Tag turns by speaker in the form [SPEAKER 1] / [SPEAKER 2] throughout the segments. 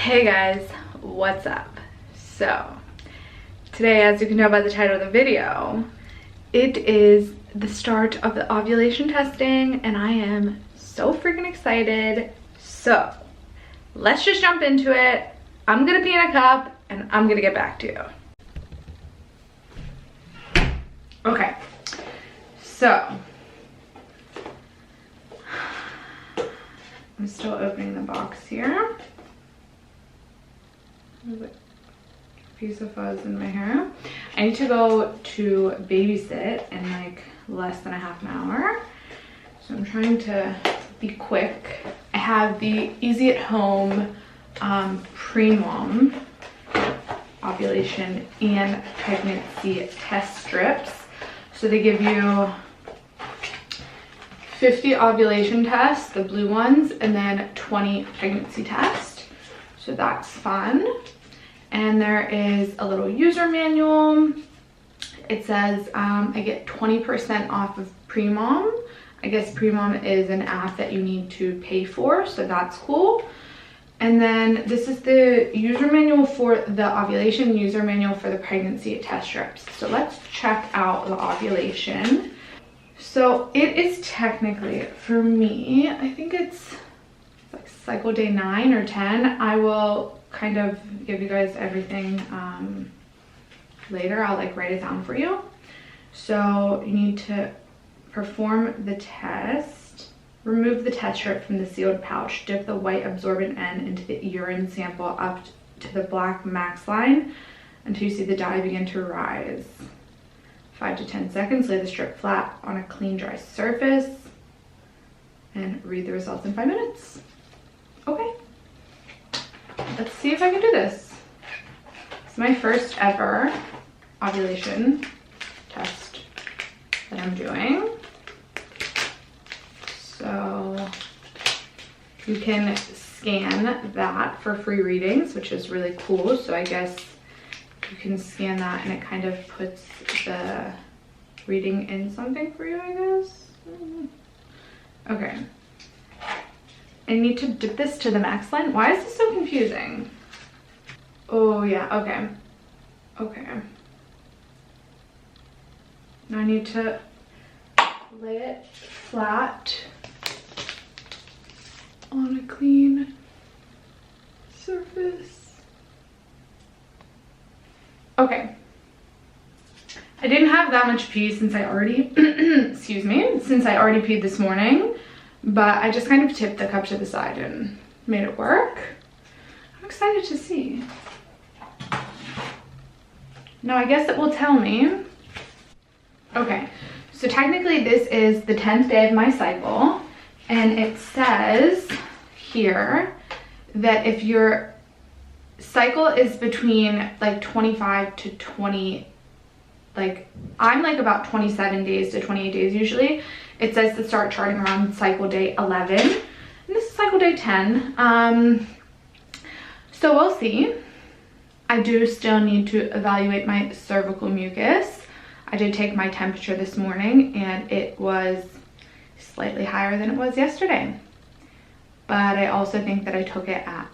[SPEAKER 1] Hey guys, what's up? So today, as you can tell by the title of the video, it is the start of the ovulation testing and I am so freaking excited. So let's just jump into it. I'm gonna pee in a cup and I'm gonna get back to you. Okay, so I'm still opening the box here. There's a piece of fuzz in my hair. I need to go to babysit in like less than a half an hour. So I'm trying to be quick. I have the Easy at Home pre-mom ovulation and pregnancy test strips. So they give you 50 ovulation tests, the blue ones, and then 20 pregnancy tests. So that's fun. And there is a little user manual. It says I get 20% off of Pre-Mom. I guess Pre-Mom is an app that you need to pay for, so that's cool. And then this is the user manual for the ovulation, user manual for the pregnancy test strips. So let's check out the ovulation. So it is technically, for me, I think it's like cycle day 9 or 10. I will kind of give you guys everything later. I'll like write it down for you. So you need to perform the test, remove the test strip from the sealed pouch, dip the white absorbent end into the urine sample up to the black max line until you see the dye begin to rise. 5 to 10 seconds, lay the strip flat on a clean, dry surface and read the results in 5 minutes. Okay, let's see if I can do this. It's my first ever ovulation test that I'm doing. So you can scan that for free readings, which is really cool. So I guess you can scan that and it kind of puts the reading in something for you, I guess. Okay. I need to dip this to the max line. Why is this so confusing? Oh yeah, okay. Okay. Now I need to lay it flat on a clean surface. Okay. I didn't have that much pee since I already, excuse me, since I already peed this morning, but I just kind of tipped the cup to the side and made it work. I'm excited to see. Now I guess it will tell me. Okay, so technically this is the 10th day of my cycle, and it says here that if your cycle is between like 25 to 20, like I'm like about 27 days to 28 days usually, it says to start charting around cycle day 11, and this is cycle day 10. So we'll see. I do still need to evaluate my cervical mucus. I did take my temperature this morning and it was slightly higher than it was yesterday, but I also think that I took it at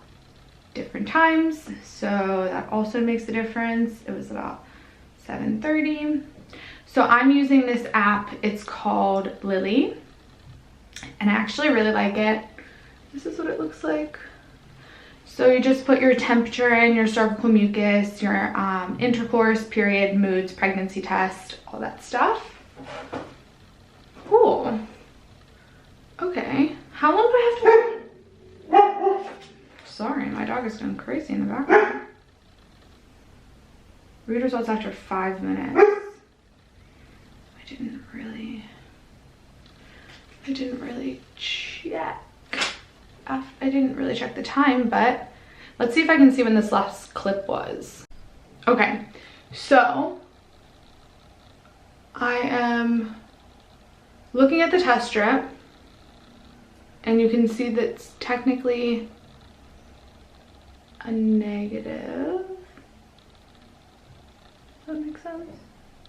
[SPEAKER 1] different times, so that also makes a difference. It was about 7:30. So I'm using this app. It's called Lily, and I actually really like it. This is what it looks like. So you just put your temperature in, your cervical mucus, your intercourse, period, moods, pregnancy test, all that stuff. Cool. Okay. How long do I have to wait? Sorry, my dog is going crazy in the background. Read results after 5 minutes. I didn't really check. I didn't really check the time, but let's see if I can see when this last clip was. Okay, so I am looking at the test strip and you can see that's technically a negative. Does that make sense?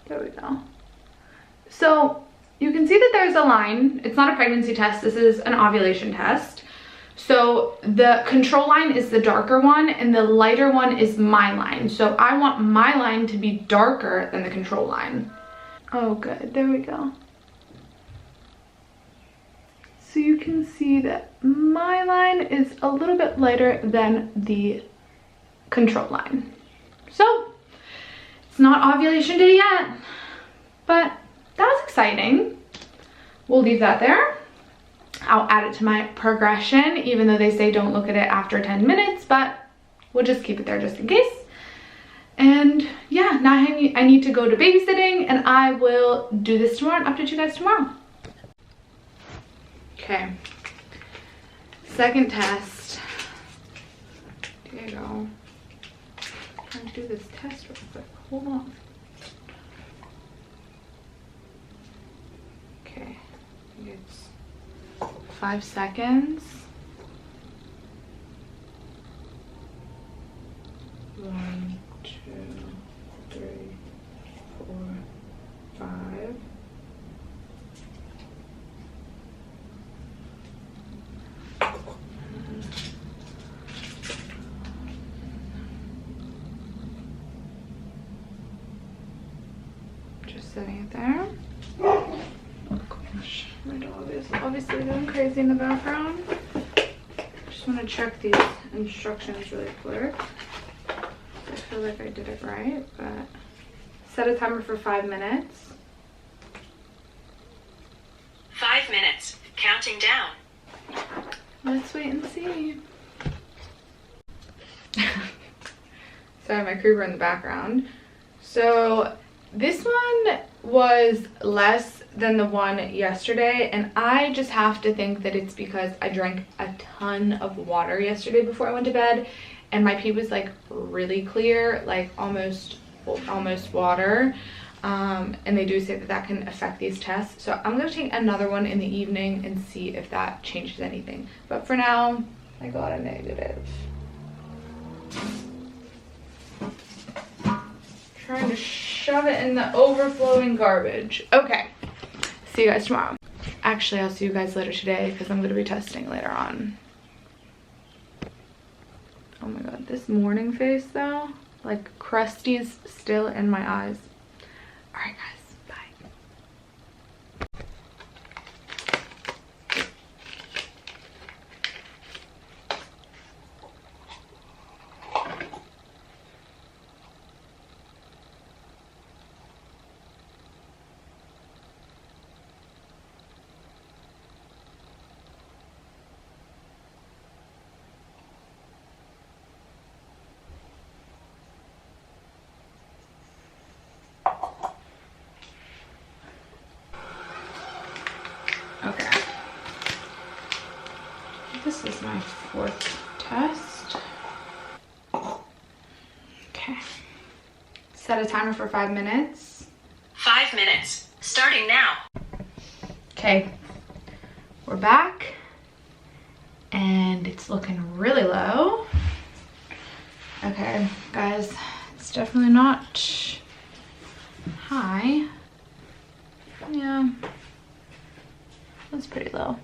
[SPEAKER 1] There we go. So you can see that there's a line. It's not a pregnancy test, this is an ovulation test. So the control line is the darker one and the lighter one is my line. So I want my line to be darker than the control line. Oh, good. There we go. So you can see that my line is a little bit lighter than the control line. So it's not ovulation day yet, but that was exciting. We'll leave that there. I'll add it to my progression, even though they say don't look at it after 10 minutes, but we'll just keep it there just in case. And yeah, now I need to go to babysitting, and I will do this tomorrow and update you guys tomorrow. Okay, second test. There you go. I'm trying to do this test real quick. Hold on. Okay, it's 5 seconds. 1, 2, 3, 4, 5. Just setting it there. Oh gosh, my dog is obviously going crazy in the background. Just want to check these instructions really quick. I feel like I did it right, but set a timer for 5 minutes.
[SPEAKER 2] 5 minutes, counting down.
[SPEAKER 1] Let's wait and see. Sorry, my creeper in the background. So this one was less than the one yesterday, and I just have to think that it's because I drank a ton of water yesterday before I went to bed, and my pee was like really clear, like almost water. And they do say that that can affect these tests, so I'm gonna take another one in the evening and see if that changes anything. But for now, I got a negative. Trying to shove it in the overflowing garbage. Okay, see you guys tomorrow. Actually, I'll see you guys later today because I'm gonna be testing later on. Oh my god, this morning face though, like crusty's still in my eyes. All right, guys. Okay. This is my 4th test. Okay. Set a timer for 5 minutes.
[SPEAKER 2] 5 minutes, starting now.
[SPEAKER 1] Okay. We're back. And it's looking really low. Okay, guys. It's definitely not high. Yeah. That's pretty low.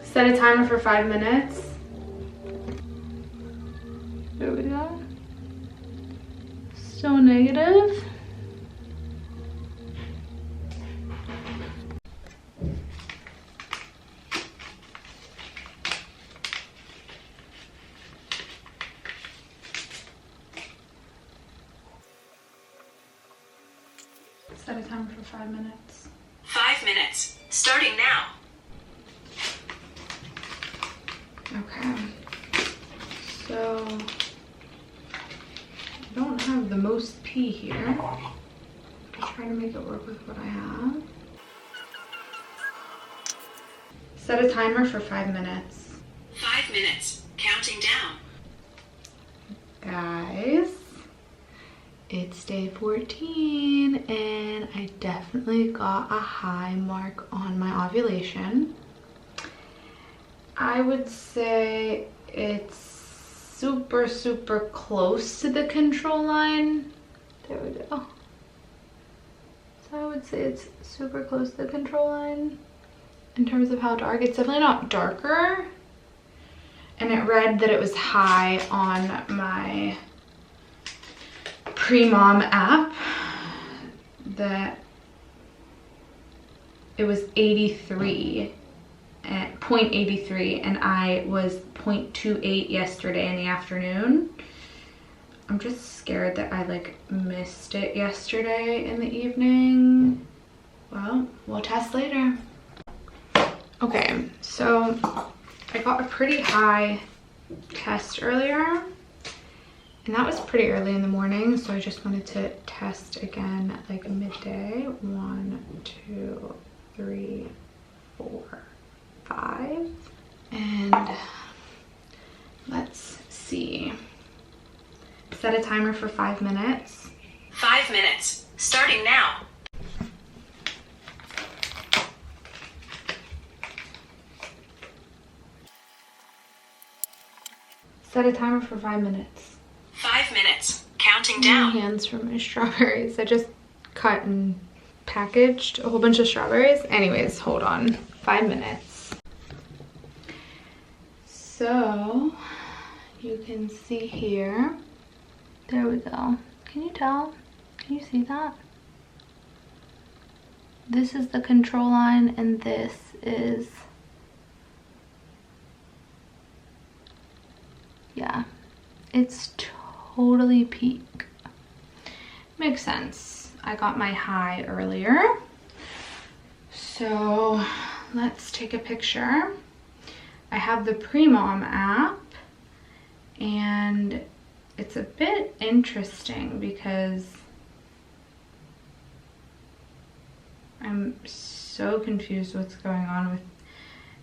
[SPEAKER 1] Set a timer for 5 minutes. There we go. Still negative. Set a timer for 5 minutes.
[SPEAKER 2] 5 minutes, starting now.
[SPEAKER 1] Okay. So I don't have the most pee here. I'm trying to make it work with what I have. Set a timer for 5 minutes.
[SPEAKER 2] 5 minutes, counting down.
[SPEAKER 1] Guys, it's day 14 and I definitely got a high mark on my ovulation. I would say it's super, super close to the control line. There we go. So I would say it's super close to the control line in terms of how dark. It's definitely not darker. And it read that it was high on my pre-mom app, that it was 83 at 0.83, and I was 0.28 yesterday in the afternoon. I'm just scared that I like missed it yesterday in the evening. Well, we'll test later. Okay, so I got a pretty high test earlier, and that was pretty early in the morning, so I just wanted to test again at like midday. 1, 2, 3, 4, 5, and let's see. Set a timer for 5 minutes.
[SPEAKER 2] 5 minutes, starting now.
[SPEAKER 1] Set a timer for 5 minutes.
[SPEAKER 2] 5 minutes, counting
[SPEAKER 1] My
[SPEAKER 2] down.
[SPEAKER 1] hands for my strawberries. I just cut and packaged a whole bunch of strawberries. Anyways, hold on. 5 minutes. So you can see here. There we go. Can you tell? Can you see that? This is the control line, and this is, yeah, it's totally peak. Makes sense. I got my high earlier. So let's take a picture. I have the pre-mom app, and it's a bit interesting because I'm so confused what's going on with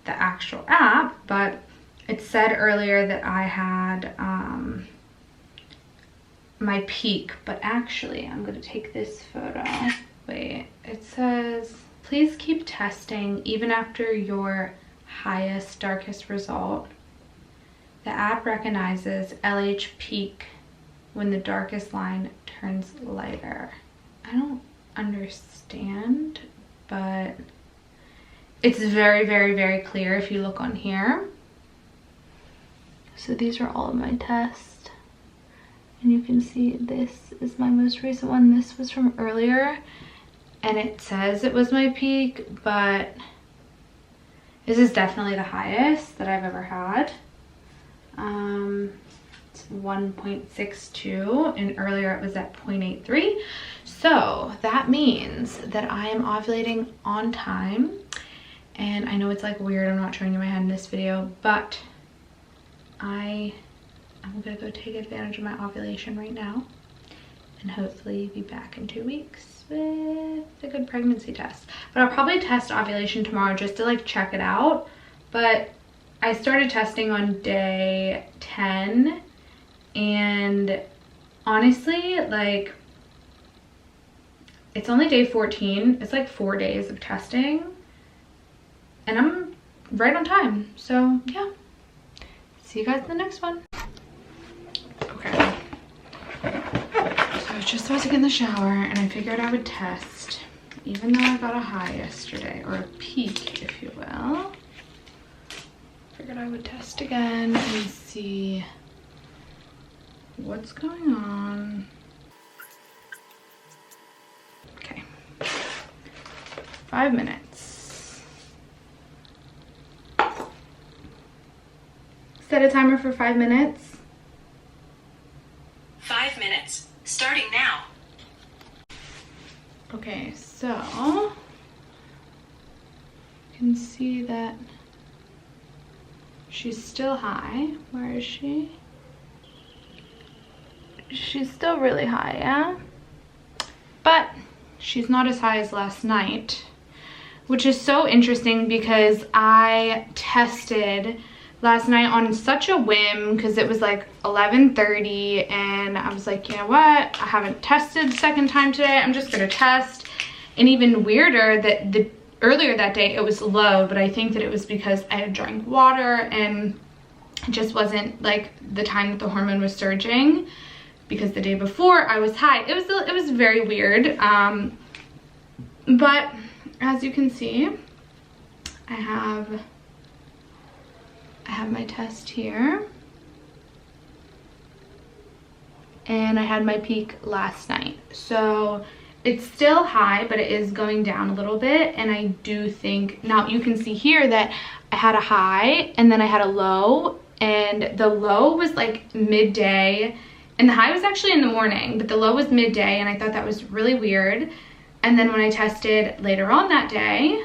[SPEAKER 1] the actual app, but it said earlier that I had my peak, but actually I'm going to take this photo. Wait, it says, please keep testing even after your highest, darkest result. The app recognizes LH peak when the darkest line turns lighter. I don't understand, but it's very, very, very clear if you look on here. So these are all of my tests. And you can see this is my most recent one. This was from earlier, and it says it was my peak, but this is definitely the highest that I've ever had. It's 1.62, and earlier it was at 0.83. So that means that I am ovulating on time. And I know it's like weird, I'm not showing you my head in this video, but I'm gonna go take advantage of my ovulation right now and hopefully be back in 2 weeks with a good pregnancy test. But I'll probably test ovulation tomorrow just to like check it out. But I started testing on day 10, and honestly, like, it's only day 14. It's like 4 days of testing, and I'm right on time. So yeah, see you guys in the next one. Okay, so I was just about to get in the shower, and I figured I would test, even though I got a high yesterday, or a peak, if you will. Figured I would test again and see what's going on. Okay, 5 minutes. Set a timer for 5 minutes.
[SPEAKER 2] 5 minutes, starting now.
[SPEAKER 1] Okay, so you can see that she's still high. Where is she? She's still really high, yeah? But she's not as high as last night, which is so interesting because I tested last night on such a whim because it was like 11:30, and I was like, you know what? I haven't tested the second time today. I'm just gonna test. And even weirder that earlier that day it was low, but I think that it was because I had drank water and It just wasn't like the time that the hormone was surging, because the day before I was high. It was very weird. But as you can see, I have my test here. And I had my peak last night. So it's still high, but it is going down a little bit. And I do think, now you can see here that I had a high and then I had a low, and the low was like midday and the high was actually in the morning, but the low was midday, and I thought that was really weird. And then when I tested later on that day,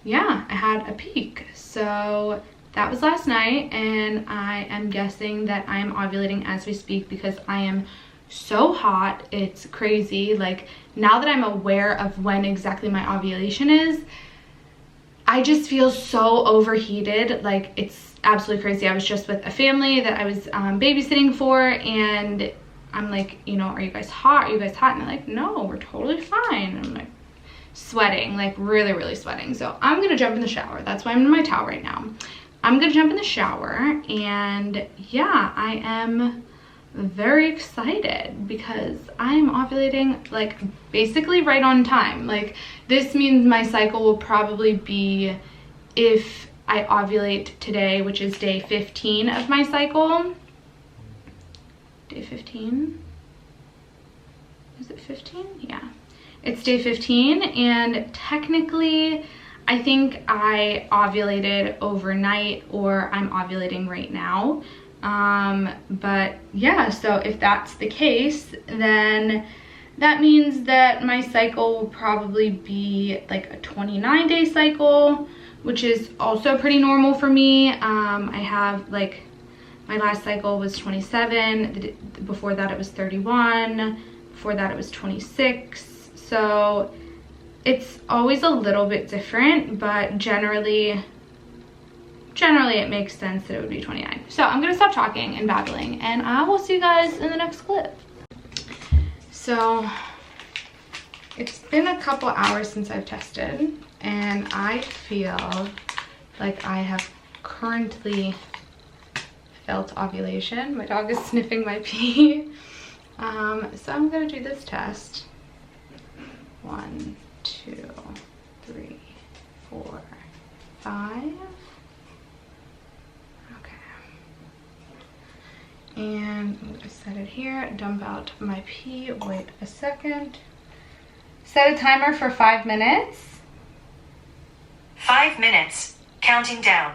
[SPEAKER 1] yeah, I had a peak. So that was last night, and I am guessing that I am ovulating as we speak because I am so hot. It's crazy. Like, now that I'm aware of when exactly my ovulation is, I just feel so overheated. Like, it's absolutely crazy. I was just with a family that I was babysitting for, and I'm like, you know, are you guys hot? Are you guys hot? And they're like, no, we're totally fine. And I'm like sweating, like really, really sweating. So I'm gonna jump in the shower. That's why I'm in my towel right now. I'm gonna jump in the shower, and yeah, I am very excited because I'm ovulating like basically right on time. Like, this means my cycle will probably be, if I ovulate today, which is day 15 of my cycle. Day 15? Is it 15? Yeah. It's day 15, and technically I think I ovulated overnight, or I'm ovulating right now. But yeah, so if that's the case, then that means that my cycle will probably be like a 29-day cycle, which is also pretty normal for me. I have like, my last cycle was 27, before that it was 31, before that it was 26. So it's always a little bit different, but generally it makes sense that it would be 29. So I'm gonna stop talking and babbling, and I will see you guys in the next clip. So it's been a couple hours since I've tested, and I feel like I have currently felt ovulation. My dog is sniffing my pee. So I'm gonna do this test. 1, 2, 3, 4, 5. Okay. And I'm gonna set it here, dump out my pee, wait a second. Set a timer for 5 minutes.
[SPEAKER 2] 5 minutes. Counting down.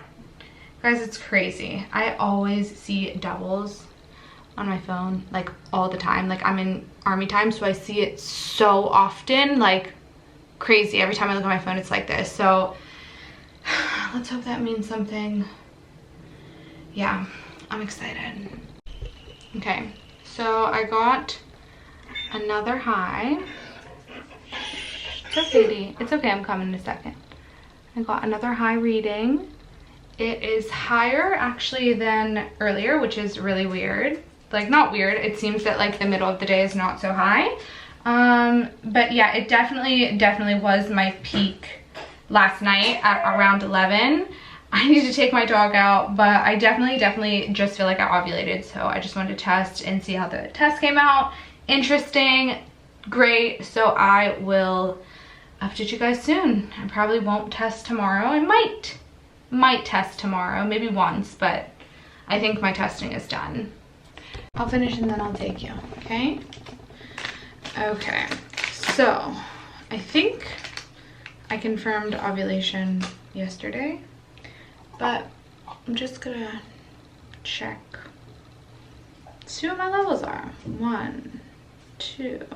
[SPEAKER 1] Guys, it's crazy. I always see doubles on my phone, like all the time. Like, I'm in army time, so I see it so often, like crazy. Every time I look at my phone, it's like this. So let's hope that means something. Yeah, I'm excited. Okay, so I got another high. It's okay, Dee. It's okay, I'm coming in a second. I got another high reading. It is higher actually than earlier, which is really weird. Like, not weird, it seems that like the middle of the day is not so high. But yeah, it definitely was my peak last night at around 11. I need to take my dog out, but I definitely just feel like I ovulated. So I just wanted to test and see how the test came out. Interesting, great. So I will update you guys soon. I probably won't test tomorrow. I might test tomorrow, maybe once, but I think my testing is done. I'll finish and then I'll take you, okay? Okay, so I think I confirmed ovulation yesterday, but I'm just gonna check. See what my levels are. 1, 2,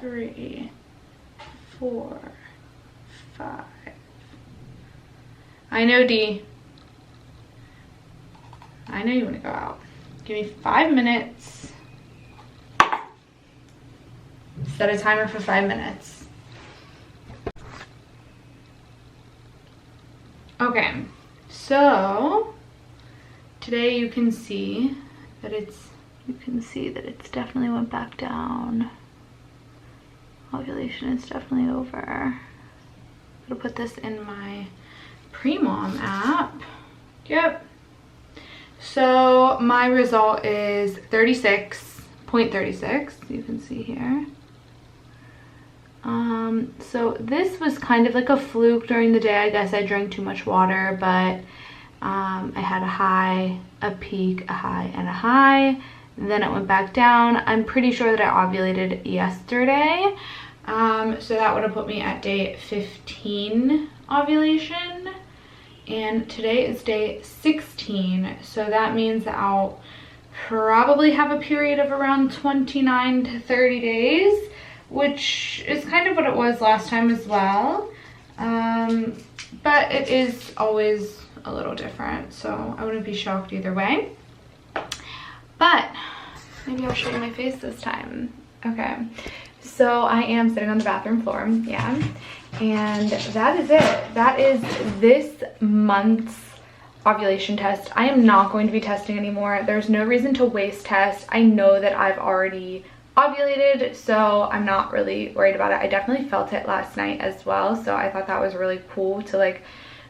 [SPEAKER 1] 3, 4, 5. I know, Dee. I know you want to go out. Give me 5 minutes. Set a timer for 5 minutes. Okay, so today you can see that it's definitely went back down. Ovulation is definitely over. I'm gonna put this in my Pre-Mom app. Yep. So my result is 36.36. You can see here. So this was kind of like a fluke during the day. I guess I drank too much water, but I had a high, a peak, a high, and a high. Then it went back down. I'm pretty sure that I ovulated yesterday. So that would have put me at day 15 ovulation. And today is day 16. So that means that I'll probably have a period of around 29 to 30 days, which is kind of what it was last time as well. But it is always a little different, so I wouldn't be shocked either way. But maybe I'll show you my face this time. Okay, so I am sitting on the bathroom floor, yeah, and that is it. That is this month's ovulation test. I am not going to be testing anymore. There's no reason to waste tests. I know that I've already ovulated, so I'm not really worried about it. I definitely felt it last night as well, so I thought that was really cool to like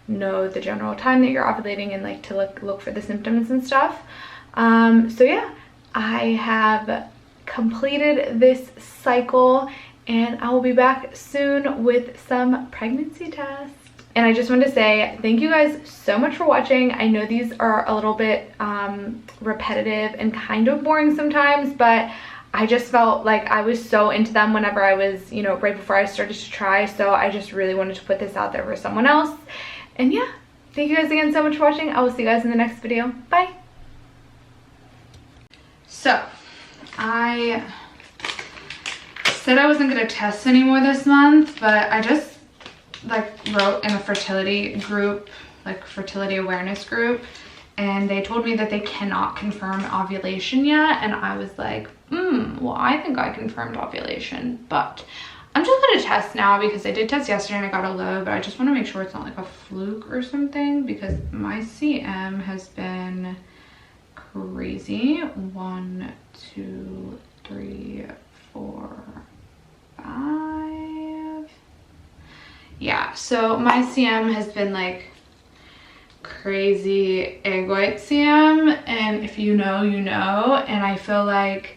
[SPEAKER 1] know the general time that you're ovulating and like to look for the symptoms and stuff. So yeah, I have completed this cycle and I will be back soon with some pregnancy tests. And I just wanted to say thank you guys so much for watching. I know these are a little bit repetitive and kind of boring sometimes, but I just felt like I was so into them whenever I was, you know, right before I started to try. So I just really wanted to put this out there for someone else. And yeah, thank you guys again so much for watching. I will see you guys in the next video. Bye. So I said I wasn't going to test anymore this month, but I just like wrote in a fertility group, like fertility awareness group, and they told me that they cannot confirm ovulation yet. And I was like, well, I think I confirmed ovulation, but I'm just gonna test now because I did test yesterday and I got a low, but I just want to make sure it's not like a fluke or something because my CM has been crazy. 1, 2, 3, 4, 5. Yeah, so my CM has been like crazy egg white CM, and if you know, you know. And I feel like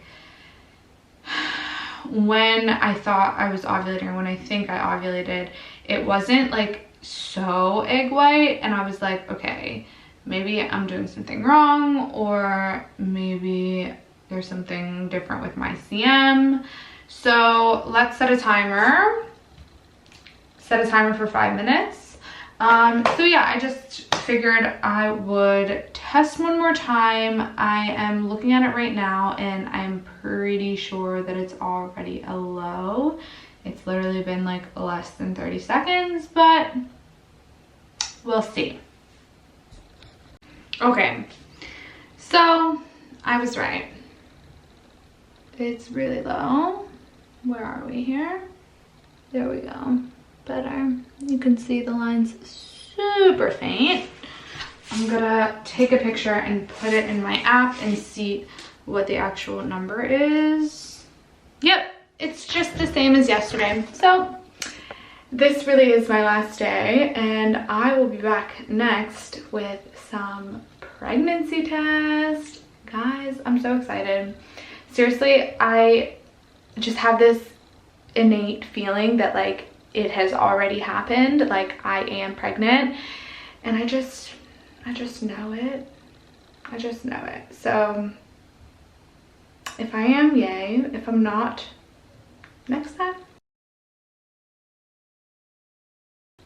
[SPEAKER 1] when I thought I was ovulating, or when I think I ovulated, it wasn't like so egg white, and I was like, okay, maybe I'm doing something wrong, or maybe there's something different with my CM. So let's set a timer. Set a timer for 5 minutes. So yeah, I just figured I would test one more time. I am looking at it right now and I'm pretty sure that it's already a low. It's literally been like less than 30 seconds, but we'll see. Okay, so I was right. It's really low. Where are we here? There we go. Better. You can see the lines super faint. I'm gonna take a picture and put it in my app and see what the actual number is. Yep, it's just the same as yesterday. So this really is my last day, and I will be back next with some pregnancy tests. Guys, I'm so excited. Seriously, I just have this innate feeling that like it has already happened, like I am pregnant, and I just know it. I just know it. So if I am, yay. If I'm not, next time.